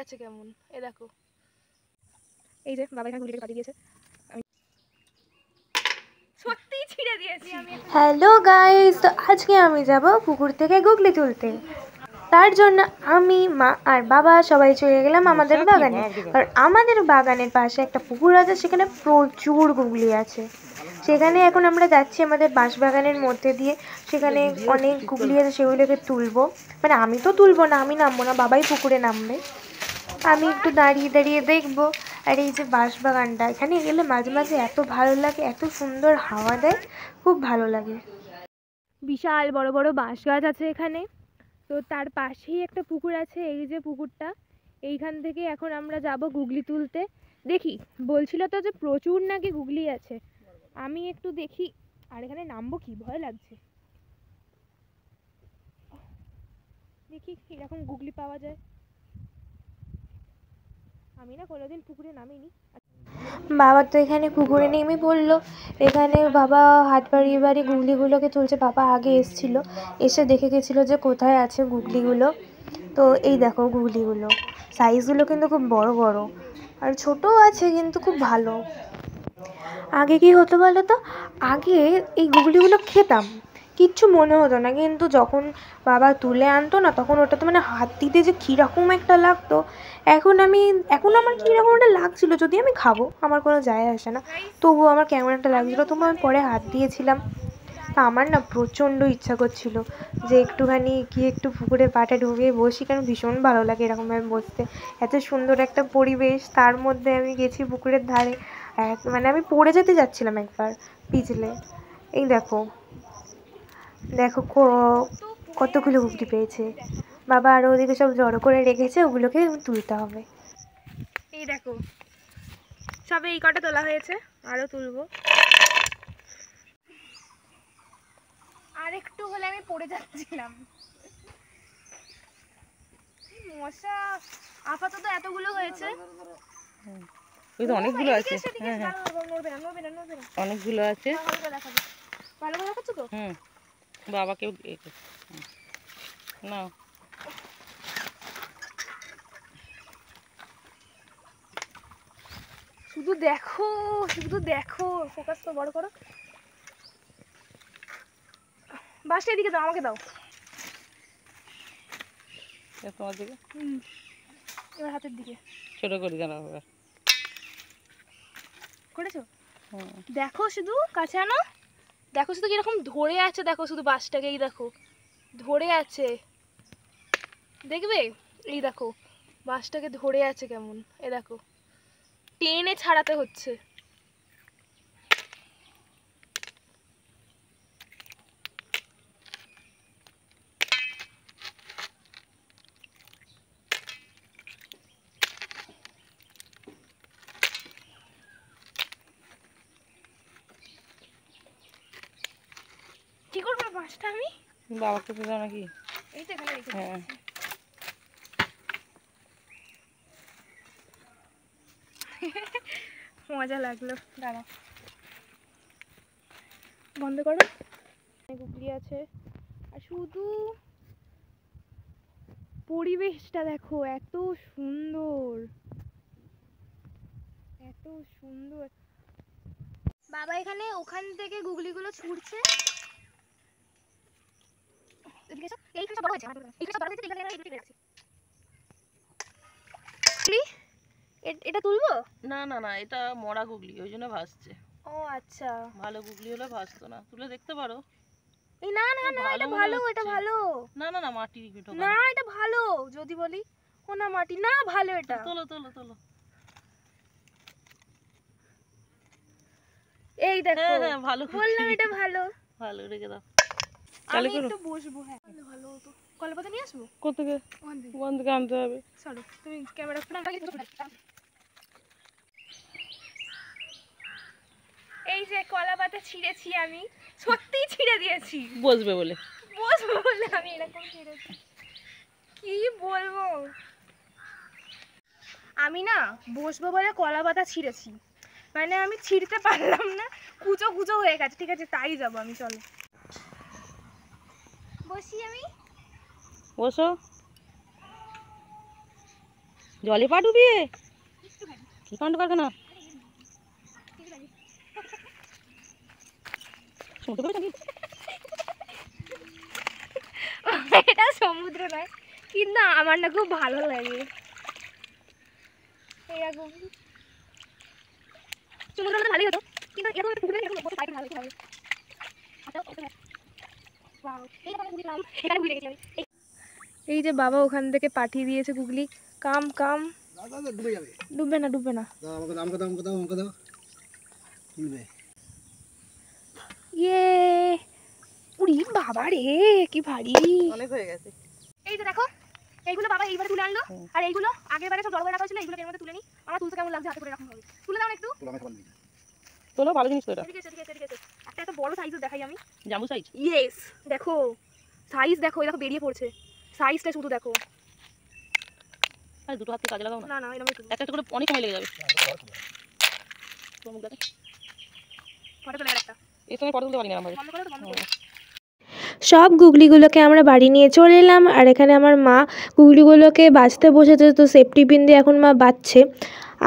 আছে কেমন, এ দেখো। এই যে বাবা এখানে গুলিকে কাটিয়ে দিয়েছে, সত্যি ছিঁড়ে দিয়েছি আমি। হ্যালো গাইস, তো আজকে আমি যাব পুকুর থেকে গুগলি তুলতে। তার জন্য আমি, মা আর বাবা সবাই চলে গেলাম আমাদের বাগানে। আর আমাদের বাগানের পাশে একটা পুকুর আছে, সেখানে প্রচুর গুগলি আছে। সেখানে এখন আমরা যাচ্ছি আমাদের বাঁশবাগানের মধ্যে দিয়ে। সেখানে অনেক গুগলি আছে, সেগুলোকে তুলবো। মানে আমি তো তুলবো না, আমি নামবো না, বাবাই পুকুরে নামবে। আমি একটু দাঁড়িয়ে দাঁড়িয়ে দেখবো। আর এই যে বাঁশবাগানটা, এখানে গেলে মাঝে মাঝে এত ভালো লাগে, এত সুন্দর হাওয়া দেয়, খুব ভালো লাগে। বিশাল বড় বড় বাঁশ গাছ আছে এখানে। তো তার পাশেই একটা পুকুর আছে, এই যে পুকুরটা। এইখান থেকে এখন আমরা যাব গুগলি তুলতে। দেখি, বলছিল তো যে প্রচুর নাকি গুগলি আছে, আমি একটু দেখি। আর এখানে নামবো কি, ভয় লাগছে। দেখি এরকম গুগলি পাওয়া যায়। আমি না কোনোদিন পুকুরে নামিনি। বাবা তো এখানে পুকুরে নেমে পড়লো। এখানে বাবা হাত বাড়িয়ে বাড়িয়ে গুগলিগুলোকে তুলছে। বাবা আগে এসেছিলো, এসে দেখে গেছিলো যে কোথায় আছে গুগলিগুলো। তো এই দেখো গুগলিগুলো, সাইজগুলো কিন্তু খুব বড় বড়, আর ছোটও আছে কিন্তু খুব ভালো। আগে কি হতো বলো তো, আগে এই গুগলিগুলো খেতাম, কিচ্ছু মনে হতো না, কিন্তু যখন বাবা তুলে আনতো না, তখন ওটাতে মানে হাত দিতে যে কীরকম একটা লাগতো। এখন আমার কীরকম একটা লাগছিলো, যদি আমি খাবো আমার কোনো যায় আসে না, তবুও আমার কেমন একটা লাগছিলো, তবু আমি পরে হাত দিয়েছিলাম। তা আমার না প্রচণ্ড ইচ্ছা করছিল যে একটুখানি গিয়ে একটু পুকুরে পাটা ঢুকিয়ে বসি, কারণ ভীষণ ভালো লাগে এরকমভাবে বসতে। এত সুন্দর একটা পরিবেশ, তার মধ্যে আমি গেছি পুকুরের ধারে। মানে আমি পড়ে যেতে যাচ্ছিলাম একবার পিছলে। এই দেখো দেখো কতগুলো গুগলি পেয়েছে বাবা, আরও ওদিকে সব জড়ো করে রেখেছে, ওগুলোকে তুলতে হবে। এই দেখো, সবে এই কটা তোলা হয়েছে, আরো তুলবো। আর একটু হলে আমি পড়ে যাচ্ছিলাম। মশা আপাতত এতগুলো হয়েছে। ওই তো অনেকগুলো আছে। হ্যাঁ হ্যাঁ, অনেকগুলো আছে। ভালো করে দেখাচ্ছ তো? বাবাকেও না, শুধু দেখো, শুধু দেখো, ফোকাস তো বড় করো। বাসটা এদিকে দাও, আমাকে দাও। তোমার দিকে, এবার হাতের দিকে ছোট করে জানাবো করেছো। দেখো শুধু কাছে আনো, দেখো শুধু কিরকম ধরে আছে, দেখো শুধু বাসটাকেই দেখো, ধরে আছে, দেখবে? এই দেখো বাসটাকে ধরে আছে কেমন, এ দেখো, টেনে ছাড়াতে হচ্ছে। কি করবো বাসটা আমি? বাবাকে তো দাও নাকি? এই তো এখানে রেখে হ্যাঁ, মজা লাগলো, দাঁড়া বন্ধ করো। গুগলি আছে, আর শুধু পরিবেশটা দেখো, এত সুন্দর, এত সুন্দর। বাবা এখানে ওখান থেকে গুগলিগুলো ছুঁড়ছে। এটা তুলবো? না না না, এটা মরা গুগলি, ওই জন্য ভাসছে। ও আচ্ছা, ভালো গুগলি হলে ভাসতো না, তুলে দেখতে পারো। এই না না না, এটা ভালো, এটা ভালো। না না না, মাটি না এটা ভালো, যদি বলি ও না মাটি না, ভালো এটা। তোলো তোলো তোলো। এই দেখো, হ্যাঁ ভালো, বললাম এটা ভালো। ভালো, রেখে দাও। আমি একটু বসবো। হ্যাঁ ভালো হতো। কলাপাতা নিয়ে আসবো? কোথেকে? ওখান থেকে আনতে হবে। চলো তুমি ক্যামেরা ফোন। এই যে কলাপাতা ছিঁড়েছি আমি, সত্যি ছিঁড়ে দিয়েছি। বসবে বলে, বসবো বলে আমি এরকম ছিঁড়েছি, কি বলবো। আমি না বসবো বলে কলাপাতা ছিঁড়েছি, মানে আমি ছিঁড়তে পারলাম না, কুচো কুচো হয়ে গেছে। ঠিক আছে তাই যাবো আমি, চলো বসি আমি। বসো। জলে পা ডুবিয়ে কি কাণ্ড কারখানা। এটা সমুদ্র নয়, কিন্তু আমার না খুব ভালো লাগে এরকম। সমুদ্র হলে ভালোই হতো, কিন্তু এরকম একটা পুকুরে এরকম বসে সাইকেল চালাতে হবে। এই যে বাবা ওখান থেকে পাঠিয়ে দিয়েছে গুগলি, কাম কাম। ডুববে না ডুববে না। ইয়ে উড়ি বাবা রে, কি ভারী। অনেক হয়ে গেছে। এই যে দেখো, এইগুলো বাবা এইবারে তুলে আনলো, আর এইগুলো আগের বারে সব জড়ো করে রাখা ছিল, এইগুলো এর মধ্যে তুলে নি। আমার তুলতে কেমন লাগছে হাতে করে রাখা হবে। তুলে দাও না একটু। তোলো, ভালো জিনিস তো এটা। ঠিক আছে ঠিক আছে ঠিক আছে। একটা বড় সাইজের দেখাই আমি। জাম্বু সাইজ। ইয়েস, দেখো সাইজ দেখো, এই দেখো বেরিয়ে পড়ছে সাইজটা, শুধু দেখো। আর দুটো হাতে কাজে লাগাও না। না না এরকম একটা একটা করে অনেক সময় লেগে যাবে। ফটো তোলা একটা। এই সময় ফটো তুলতে পারি না আমরা। বন্ধ করো তো, বন্ধ করো। সব গুগলিগুলোকে আমরা বাড়ি নিয়ে চলে এলাম। আর এখানে আমার মা গুগলিগুলোকে বাছতে বসেছে, তো সেফটি পিন দিয়ে এখন মা বাছছে।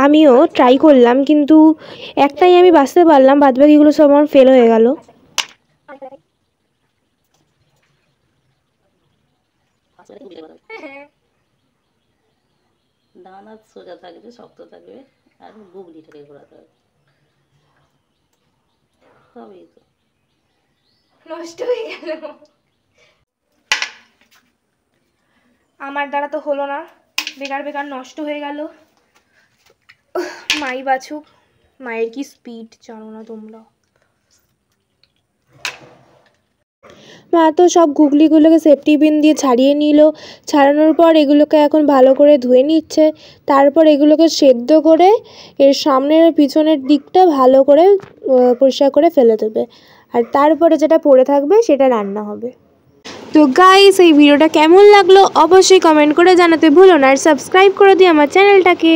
আমিও ট্রাই করলাম, কিন্তু একটাই আমি বাছতে পারলাম, বাদবাকিগুলো সব আমার ফেল হয়ে গেল। ডান হাত সোজা থাকবে, শক্ত থাকবে, আর গুগলিটাকে ঘোরাতে হবে। সবই তো নষ্ট হয়ে গেল। আমার দ্বারা তো হলো না, বেকার বেকার নষ্ট হয়ে গেল। মাই বাছুক, মায়ের কি স্পিড জানো না তোমরা। মা তো সব গুগলিগুলোকে সেফটি পিন দিয়ে ছাড়িয়ে নিল। ছাড়ানোর পর এগুলোকে এখন ভালো করে ধুয়ে নিচ্ছে। তারপর এগুলোকে সেদ্ধ করে এর সামনের আর পিছনের দিকটা ভালো করে পরিষ্কার করে ফেলে দেবে, আর তারপরে যেটা পড়ে থাকবে সেটা রান্না হবে। তো গাইস, এই ভিডিওটা কেমন লাগলো অবশ্যই কমেন্ট করে জানাতে ভুলো না, আর সাবস্ক্রাইব করে দিও আমার চ্যানেলটাকে।